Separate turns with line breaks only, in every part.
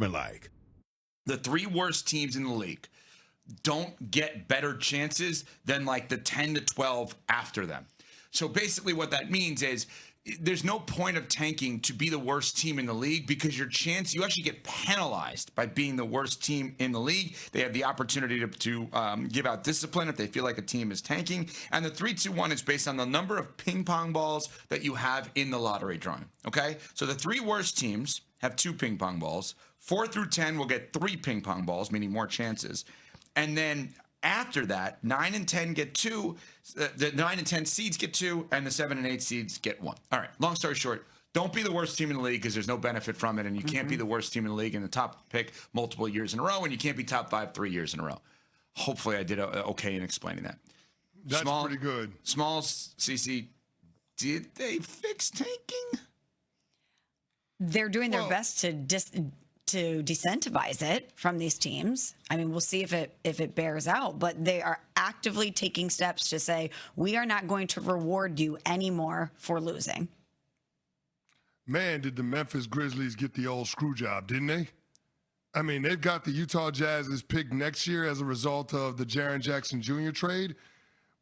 unsportsmanlike.
The three worst teams in the league don't get better chances than like the 10 to 12 after them. So basically what that means is there's no point of tanking to be the worst team in the league, because you actually get penalized by being the worst team in the league. They have the opportunity to give out discipline if they feel like a team is tanking. And the 3-2-1 is based on the number of ping pong balls that you have in the lottery drawing. Okay. So the three worst teams have 2 ping pong balls. 4 through 10 will get 3 ping pong balls, meaning more chances. And then after that, 9 and 10 get 2. The 9 and 10 seeds get 2, and the 7 and 8 seeds get 1. All right. Long story short, don't be the worst team in the league, because there's no benefit from it, and you can't be the worst team in the league in the top pick multiple years in a row, and you can't be top 5 3 years in a row. Hopefully, I did okay in explaining that.
That's pretty good.
Smalls, CC, did they fix tanking?
They're doing their best to decentivize it from these teams. I mean, we'll see if it bears out, but they are actively taking steps to say, we are not going to reward you anymore for losing.
Man, did the Memphis Grizzlies get the old screw job, didn't they? I mean, they've got the Utah Jazz's pick next year as a result of the Jaren Jackson Jr. trade,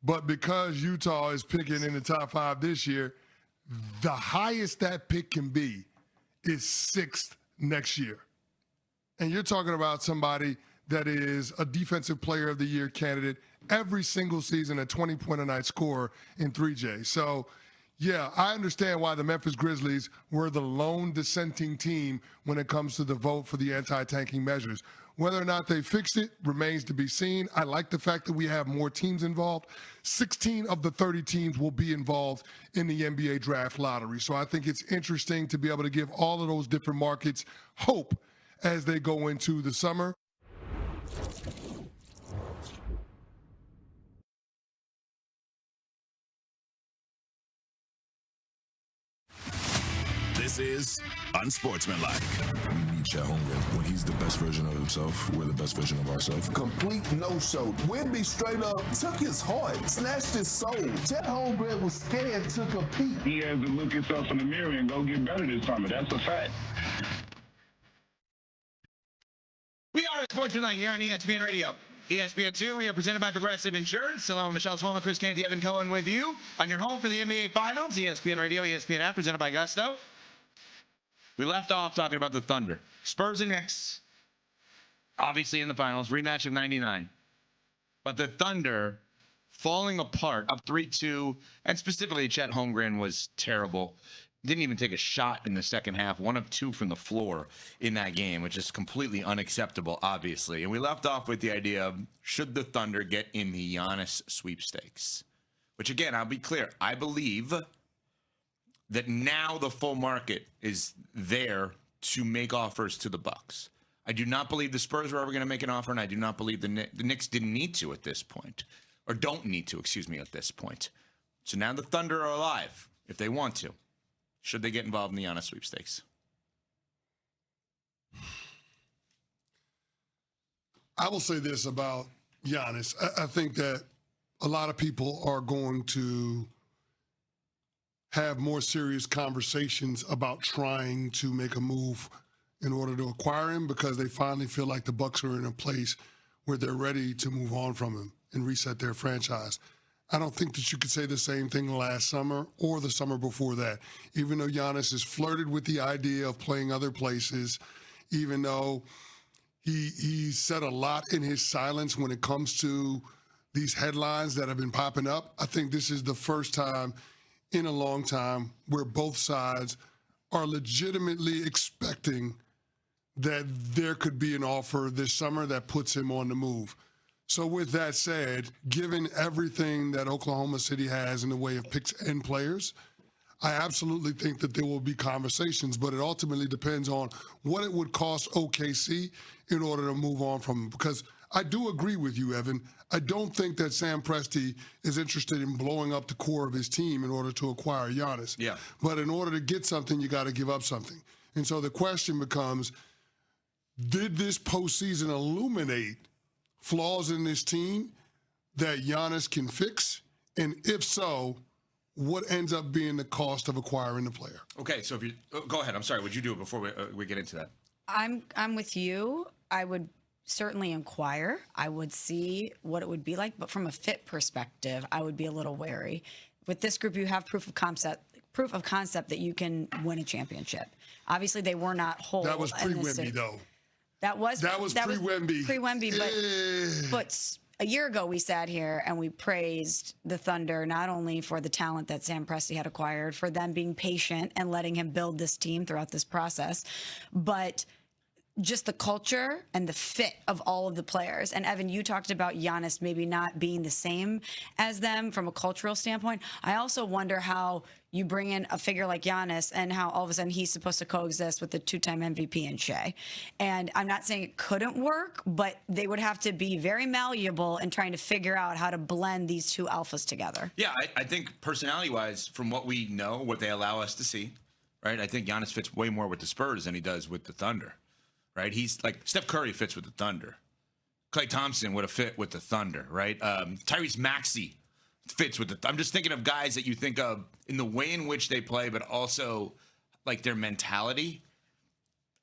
but because Utah is picking in the top 5 this year, the highest that pick can be is 6th next year. And you're talking about somebody that is a defensive player of the year candidate every single season, a 20-point-a-night scorer in 3J. So, yeah, I understand why the Memphis Grizzlies were the lone dissenting team when it comes to the vote for the anti-tanking measures. Whether or not they fixed it remains to be seen. I like the fact that we have more teams involved. 16 of the 30 teams will be involved in the NBA draft lottery. So I think it's interesting to be able to give all of those different markets hope as they go into the summer.
This is unsportsmanlike.
We need Chet Holmgren. When he's the best version of himself, we're the best version of ourselves.
Complete no-show. Wimby straight up took his heart, snatched his soul. Chet Holmgren was scared, took a peek.
He has to look himself in the mirror and go get better this summer. That's a fact.
We are Unsportsmanlike here on ESPN Radio. ESPN2, we are presented by Progressive Insurance. Hello, Michelle Swallow, Chris Canty, Evan Cohen with you on your home for the NBA Finals. ESPN Radio, ESPN app, presented by Gusto. We left off talking about the Thunder. Spurs and Knicks, obviously in the finals, rematch of 99. But the Thunder falling apart, up 3-2, and specifically Chet Holmgren was terrible. Didn't even take a shot in the second half, 1 of 2 from the floor in that game, which is completely unacceptable, obviously. And we left off with the idea of, should the Thunder get in the Giannis sweepstakes? Which, again, I'll be clear, I believe that now the full market is there to make offers to the Bucks. I do not believe the Spurs were ever going to make an offer, and I do not believe the Knicks didn't need to at this point, or don't need to, at this point. So now the Thunder are alive, if they want to. Should they get involved in the Giannis sweepstakes?
I will say this about Giannis. I think that a lot of people are going to have more serious conversations about trying to make a move in order to acquire him, because they finally feel like the Bucks are in a place where they're ready to move on from him and reset their franchise. I don't think that you could say the same thing last summer or the summer before that. Even though Giannis has flirted with the idea of playing other places, even though he said a lot in his silence when it comes to these headlines that have been popping up, I think this is the first time in a long time where both sides are legitimately expecting that there could be an offer this summer that puts him on the move. So with that said, given everything that Oklahoma City has in the way of picks and players, I absolutely think that there will be conversations, but it ultimately depends on what it would cost OKC in order to move on from him. Because I do agree with you, Evan. I don't think that Sam Presti is interested in blowing up the core of his team in order to acquire Giannis.
Yeah.
But in order to get something, you got to give up something. And so the question becomes, did this postseason illuminate flaws in this team that Giannis can fix? And if so, what ends up being the cost of acquiring the player?
Okay, so if you go ahead, I'm sorry, would you do it before we get into that?
I'm with you. I would certainly inquire. I would see what it would be like, but from a fit perspective, I would be a little wary. With this group, you have proof of concept that you can win a championship. Obviously, they were not whole.
That was pre-Wemby, though.
That was
pre-Wemby.
Pre-Wemby, but a year ago we sat here and we praised the Thunder not only for the talent that Sam Presti had acquired, for them being patient and letting him build this team throughout this process, but just the culture and the fit of all of the players. And Evan, you talked about Giannis maybe not being the same as them from a cultural standpoint. I also wonder how you bring in a figure like Giannis and how all of a sudden he's supposed to coexist with the two-time MVP in Shea. And I'm not saying it couldn't work, but they would have to be very malleable in trying to figure out how to blend these two alphas together.
Yeah, I think personality-wise, from what we know, what they allow us to see, right, I think Giannis fits way more with the Spurs than he does with the Thunder. Right, he's like Steph Curry fits with the Thunder. Klay Thompson would have fit with the Thunder, right? Tyrese Maxey fits with the. I'm just thinking of guys that you think of in the way in which they play, but also like their mentality.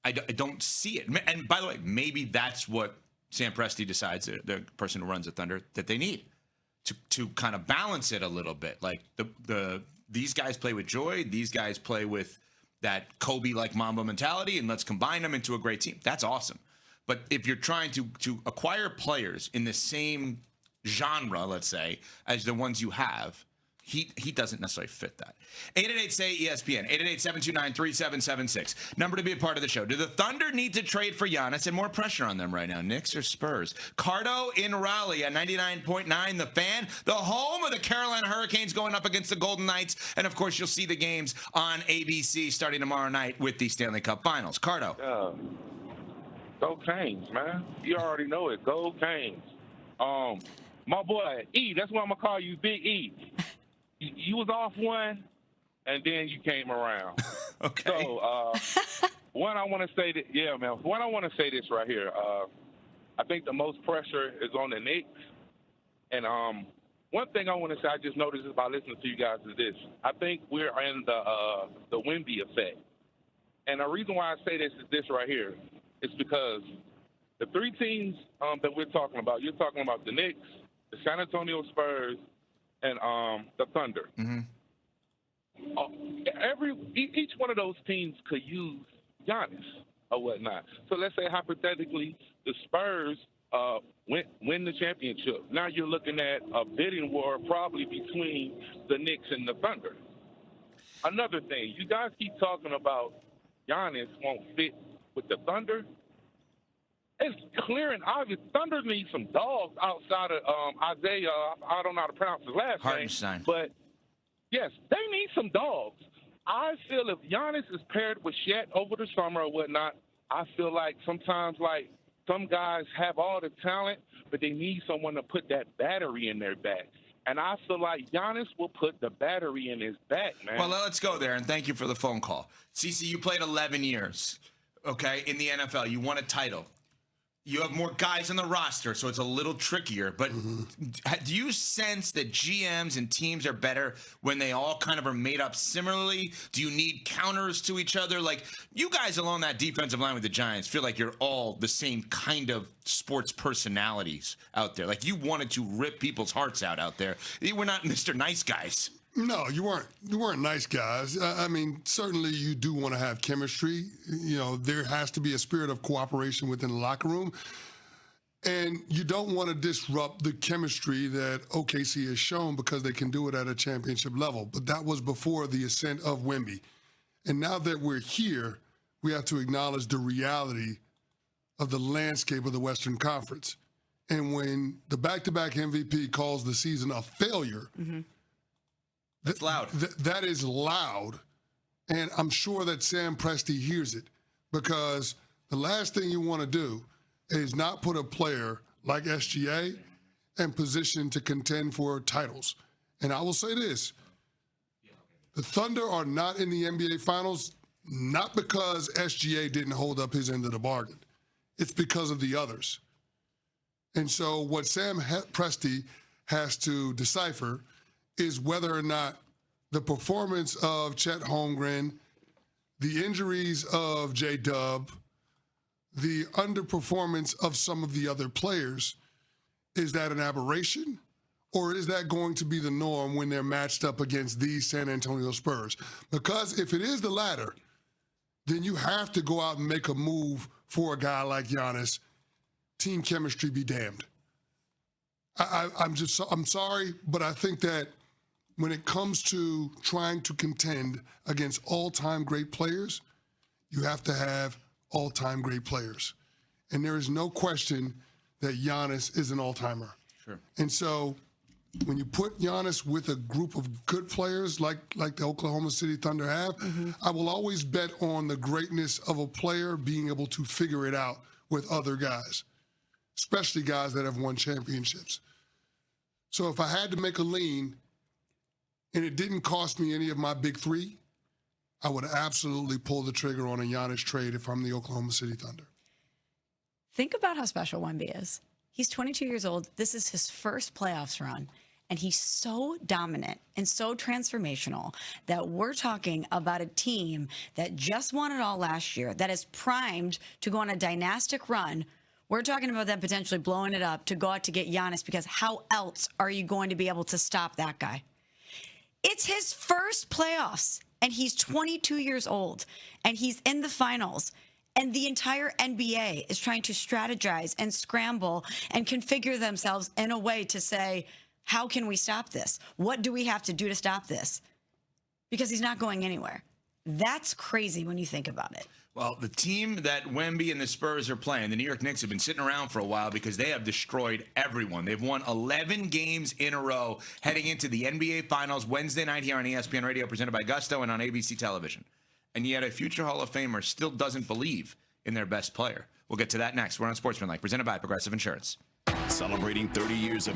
I don't see it. And by the way, maybe that's what Sam Presti decides, the person who runs the Thunder, that they need to kind of balance it a little bit. Like these guys play with joy. These guys play with that Kobe-like Mamba mentality, and let's combine them into a great team. That's awesome. But if you're trying to acquire players in the same genre, let's say, as the ones you have, he doesn't necessarily fit that. 888-SAY-ESPN, 888-729-3776. Number to be a part of the show. Do the Thunder need to trade for Giannis and more pressure on them right now, Knicks or Spurs? Cardo in Raleigh at 99.9, The Fan, the home of the Carolina Hurricanes going up against the Golden Knights. And, of course, you'll see the games on ABC starting tomorrow night with the Stanley Cup Finals. Cardo.
Go Canes, man. You already know it. Go Canes. My boy, E, that's why I'm going to call you Big E. You was off one, and then you came around.
Okay.
So, one, I want to say that, yeah, man. One, I want to say this right here. I think the most pressure is on the Knicks. And one thing I want to say, I just noticed by listening to you guys is this. I think we're in the Wemby effect. And the reason why I say this is this right here. It's because the three teams that we're talking about, you're talking about the Knicks, the San Antonio Spurs, and the Thunder.
Mm-hmm.
Each one of those teams could use Giannis or whatnot. So let's say hypothetically the Spurs win the championship. Now you're looking at a bidding war probably between the Knicks and the Thunder. Another thing, you guys keep talking about Giannis won't fit with the Thunder. It's clear and obvious. Thunder needs some dogs outside of Isaiah. I don't know how to pronounce his last
Hartenstein.
name. But, yes, they need some dogs. I feel if Giannis is paired with Chet over the summer or whatnot, I feel like sometimes, like, some guys have all the talent, but they need someone to put that battery in their back. And I feel like Giannis will put the battery in his back, man.
Well, let's go there, and thank you for the phone call. CeCe, you played 11 years, okay, in the NFL. You won a title. You have more guys on the roster, so it's a little trickier. But do you sense that GMs and teams are better when they all kind of are made up similarly? Do you need counters to each other? Like, you guys along that defensive line with the Giants feel like you're all the same kind of sports personalities out there. Like, you wanted to rip people's hearts out there. We're not Mr. Nice Guys.
No, you weren't. You weren't nice guys. I mean, certainly you do want to have chemistry. You know, there has to be a spirit of cooperation within the locker room. And you don't want to disrupt the chemistry that OKC has shown because they can do it at a championship level. But that was before the ascent of Wemby. And now that we're here, we have to acknowledge the reality of the landscape of the Western Conference. And when the back-to-back MVP calls the season a failure,
that's loud.
That is loud, and I'm sure that Sam Presti hears it, because the last thing you want to do is not put a player like SGA in position to contend for titles. And I will say this, the Thunder are not in the NBA Finals, not because SGA didn't hold up his end of the bargain. It's because of the others. And so what Sam Presti has to decipher is whether or not the performance of Chet Holmgren, the injuries of J-Dub, the underperformance of some of the other players, is that an aberration? Or is that going to be the norm when they're matched up against these San Antonio Spurs? Because if it is the latter, then you have to go out and make a move for a guy like Giannis. Team chemistry be damned. I'm sorry, but I think that when it comes to trying to contend against all-time great players, you have to have all-time great players. And there is no question that Giannis is an all-timer.
Sure.
And so when you put Giannis with a group of good players like the Oklahoma City Thunder have, I will always bet on the greatness of a player being able to figure it out with other guys, especially guys that have won championships. So if I had to make a lean and it didn't cost me any of my big three, I would absolutely pull the trigger on a Giannis trade if I'm the Oklahoma City Thunder.
Think about how special Wemby is. He's 22 years old. This is his first playoffs run. And he's so dominant and so transformational that we're talking about a team that just won it all last year, that is primed to go on a dynastic run. We're talking about them potentially blowing it up to go out to get Giannis, because how else are you going to be able to stop that guy? It's his first playoffs, and he's 22 years old, and he's in the finals. And the entire NBA is trying to strategize and scramble and configure themselves in a way to say, how can we stop this? What do we have to do to stop this? Because he's not going anywhere. That's crazy when you think about it.
Well, the team that Wemby and the Spurs are playing, the New York Knicks, have been sitting around for a while because they have destroyed everyone. They've won 11 games in a row heading into the NBA Finals Wednesday night here on ESPN Radio, presented by Gusto and on ABC television. And yet a future Hall of Famer still doesn't believe in their best player. We'll get to that next. We're on Sportsmanlike, presented by Progressive Insurance.
Celebrating 30 years of